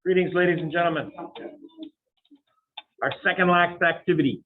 Greetings, ladies and gentlemen. Our second last activity.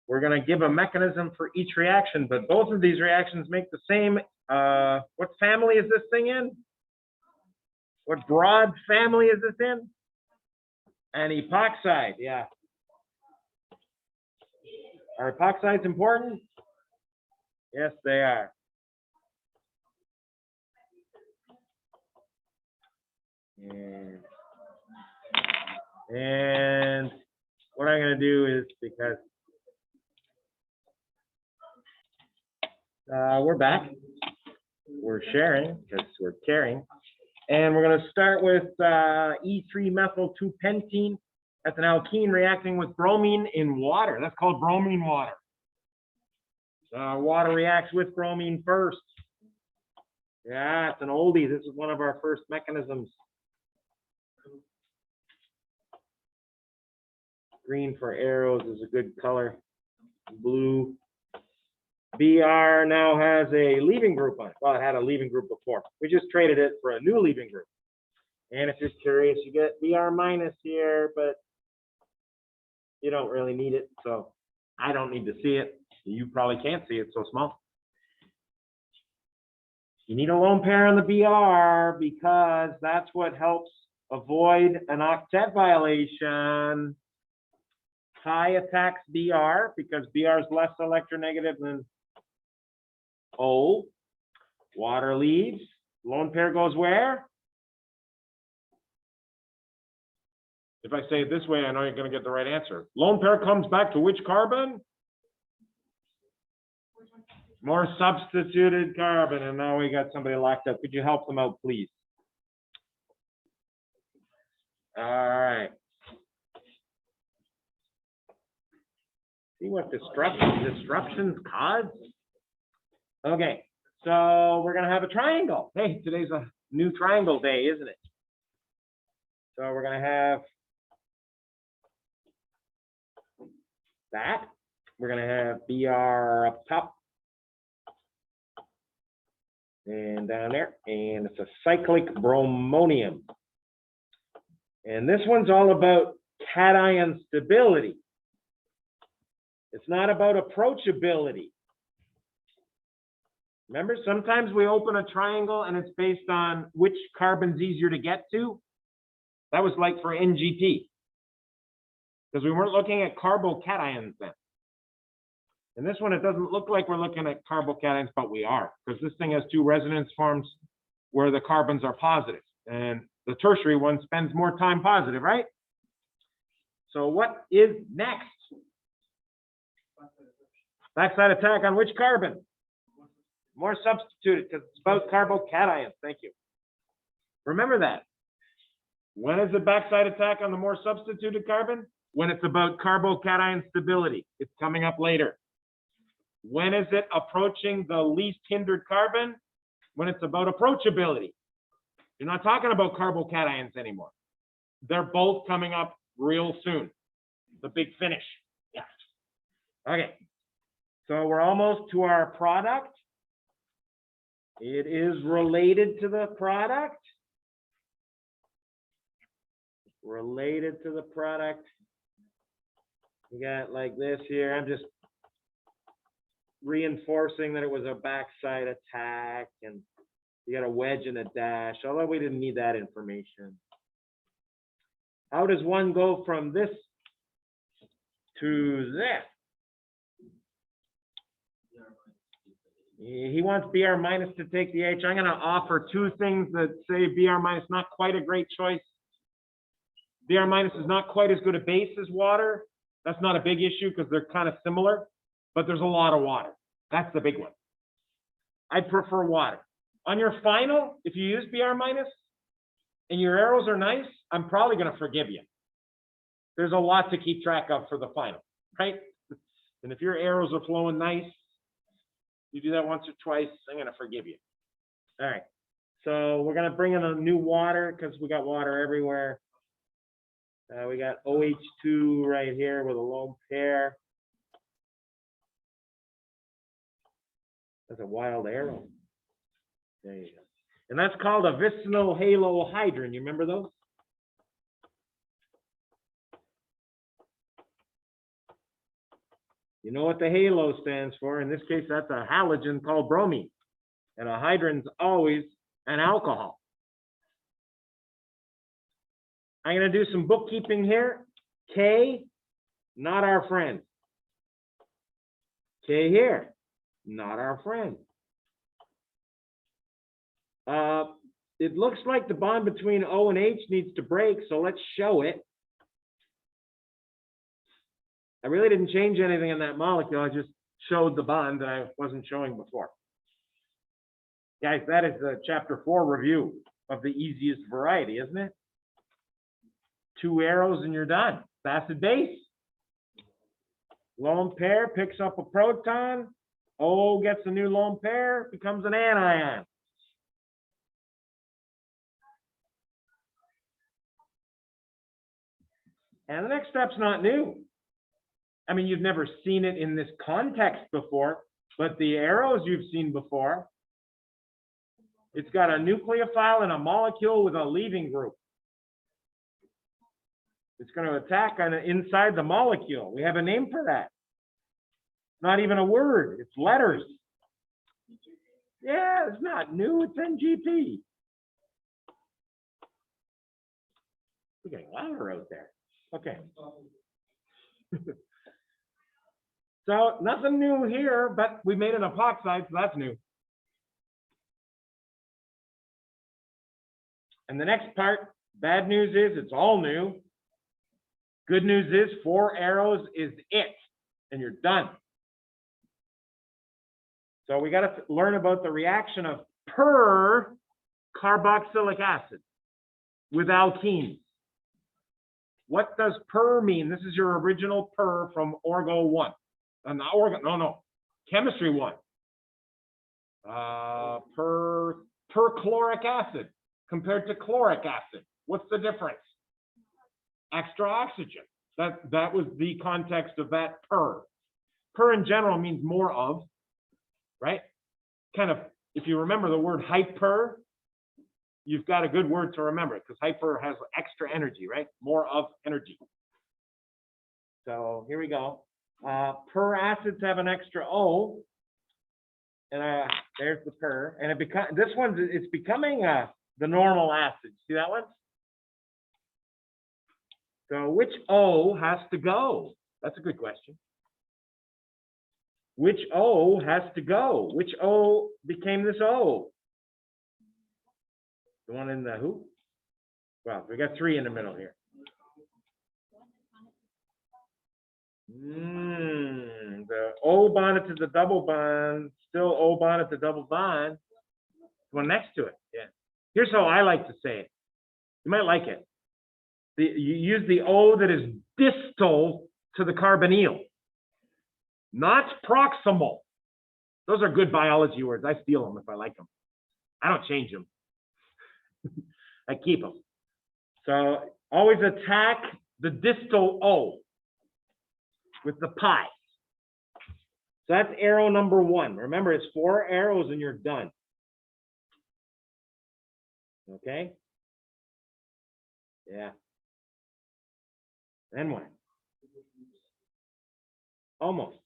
We're going to give a mechanism for each reaction, but both of these reactions make the same. What family is this thing in? What broad family is this in? An epoxide, yeah. Are epoxides important? Yes, they are. And what I'm going to do is, because we're back, we're sharing because we're caring, and we're going to start with E3-methyl-2-pentene. That's an alkene reacting with bromine in water. That's called bromine water. Water reacts with bromine first. Yeah, it's an oldie. This is one of our first mechanisms. Green for arrows is a good color. Blue. BR now has a leaving group on it. Well, it had a leaving group before. We just traded it for a new leaving group. And if you're curious, you get BR minus here, but you don't really need it. So I don't need to see it. You probably can't see it, so small. You need a lone pair on the BR because that's what helps avoid an octet violation. Pi attacks BR because BR is less electronegative than O. Water leaves. Lone pair goes where? If I say it this way, I know you're going to get the right answer. Lone pair comes back to which carbon? More substituted carbon. And now we got somebody locked up. Could you help them out, please? All right. See what disruptions cause? Okay, so we're gonna have a triangle. Hey, today's a new triangle day, isn't it? So we're gonna have that. We're gonna have BR up top and down there, and it's a cyclic bromonium. And this one's all about cation stability. It's not about approachability. Remember, sometimes we open a triangle and it's based on which carbon's easier to get to. That was like for NGT, because we weren't looking at carbocations then. And this one, it doesn't look like we're looking at carbocations, but we are, because this thing has two resonance forms where the carbons are positive, and the tertiary one spends more time positive, right? So what is next? Backside attack on which carbon? More substituted, because it's about carbocations. Thank you. Remember that. When is the backside attack on the more substituted carbon? When it's about carbocation stability. It's coming up later. When is it approaching the least hindered carbon? When it's about approachability. You're not talking about carbocations anymore. They're both coming up real soon. The big finish. Yeah. Okay. So we're almost to our product. It is related to the product. Related to the product. We got like this here. I'm just reinforcing that it was a backside attack, and you got a wedge and a dash, although we didn't need that information. How does one go from this to this? He wants BR minus to take the H. I'm going to offer two things that say BR minus not quite a great choice. BR minus is not quite as good a base as water. That's not a big issue because they're kind of similar, but there's a lot of water. That's the big one. I prefer water. On your final, if you use BR minus and your arrows are nice, I'm probably going to forgive you. There's a lot to keep track of for the final, right? And if your arrows are flowing nice, you do that once or twice, I'm going to forgive you. All right. So we're going to bring in a new water because we got water everywhere. We got OH2 right here with a lone pair. That's a wild arrow. There you go. And that's called a vicinal halohydrin. You remember those? You know what the halo stands for. In this case, that's a halogen called bromine. And a hydrogen's always an alcohol. I'm going to do some bookkeeping here. K, not our friend. K here, not our friend. It looks like the bond between O and H needs to break, so let's show it. I really didn't change anything in that molecule. I just showed the bond that I wasn't showing before. Guys, that is the chapter 4 review of the easiest variety, isn't it? 2 arrows and you're done. Acid base. Lone pair picks up a proton. O gets a new lone pair, becomes an anion. And the next step's not new. I mean, you've never seen it in this context before, but the arrows you've seen before. It's got a nucleophile and a molecule with a leaving group. It's going to attack on inside the molecule. We have a name for that. Not even a word, it's letters. Yeah, it's not new, it's NGP. We're getting louder out there. Okay. So nothing new here, but we made an epoxide, so that's new. And the next part, bad news is it's all new. Good news is 4 arrows is it, and you're done. So we got to learn about the reaction of per-carboxylic acid with alkenes. What does per mean? This is your original per from Orgo 1. Not Orgo, no, Chemistry 1. Perchloric acid compared to chloric acid. What's the difference? Extra oxygen. That was the context of that per. Per in general means more of, right? Kind of, if you remember the word hyper, you've got a good word to remember because hyper has extra energy, right? More of energy. So here we go. Per acids have an extra O, and there's the per, and this one it's becoming the normal acid. See that one? So which O has to go? That's a good question. Which O has to go? Which O became this O? The one in the who? Well, we got 3 in the middle here. The O bonded to the double bond, still O bonded to double bond. One next to it, yeah. Here's how I like to say it. You might like it. You use the O that is distal to the carbonyl, not proximal. Those are good biology words. I steal them if I like them. I don't change them. I keep them. So always attack the distal O with the pi. So that's arrow number 1. Remember, it's 4 arrows and you're done. Okay? Yeah. Then what? Almost.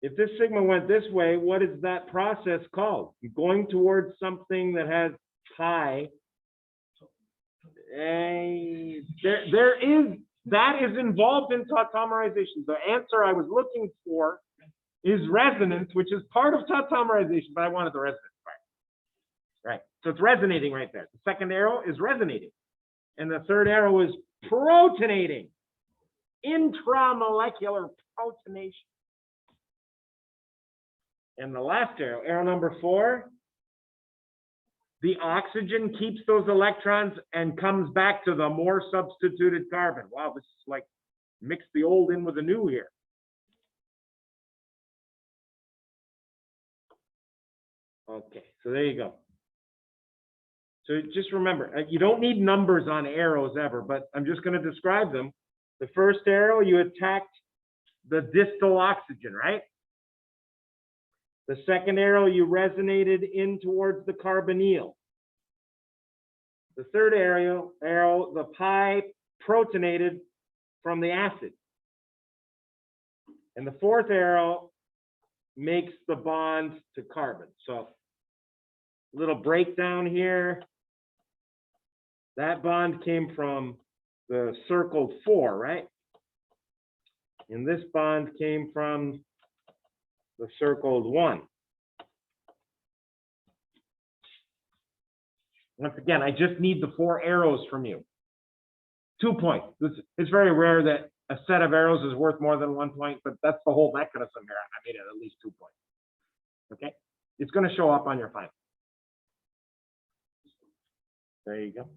If this sigma went this way, what is that process called? You're going towards something that has pi. That is involved in tautomerization. The answer I was looking for is resonance, which is part of tautomerization, but I wanted the resonance part. Right. So it's resonating right there. The second arrow is resonating. And the third arrow is protonating. Intramolecular protonation. And the last arrow, arrow number 4, the oxygen keeps those electrons and comes back to the more substituted carbon. Wow, this is like mix the old in with the new here. Okay, so there you go. So just remember, you don't need numbers on arrows ever, but I'm just going to describe them. The first arrow, you attacked the distal oxygen, right? The second arrow, you resonated in towards the carbonyl. The third arrow, the pi protonated from the acid. And the fourth arrow makes the bond to carbon. So little breakdown here. That bond came from the circled 4, right? And this bond came from the circled 1. Once again, I just need the 4 arrows from you. 2 points. It's very rare that a set of arrows is worth more than 1 point, but that's the whole mechanism here. I made it at least 2 points. Okay? It's going to show up on your final. There you go.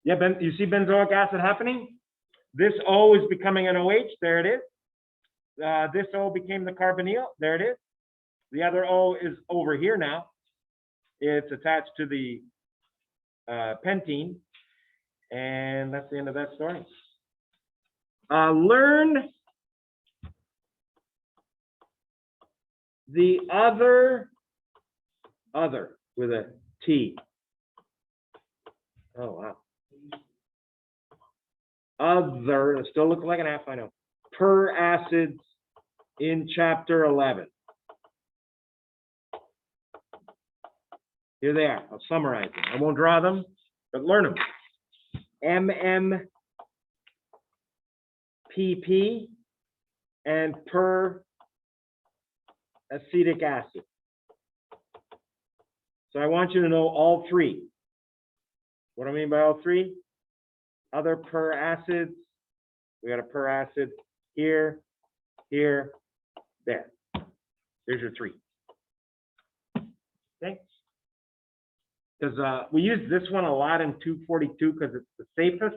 Yeah, you see benzoic acid happening? This O is becoming an OH. There it is. This O became the carbonyl. There it is. The other O is over here now. It's attached to the pentene. And that's the end of that story. Learn the other with a T. Oh, wow. Other, it still looks like an F, I know. Per acids in chapter 11. Here they are. I'll summarize them. I won't draw them, but learn them. MMPP and per acetic acid. So I want you to know all 3. What do I mean by all 3? Other per acids. We got a per acid here, here, there. There's your 3. Okay? Because we use this one a lot in 242 because it's the safest.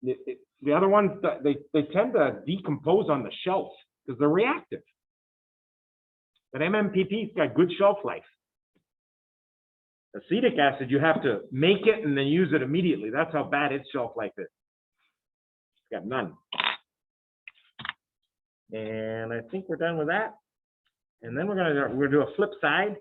The other ones, they tend to decompose on the shelf because they're reactive. But MMPP's got good shelf life. Acetic acid, you have to make it and then use it immediately. That's how bad its shelf life is. It's got none. And I think we're done with that. And then we're gonna do a flip side.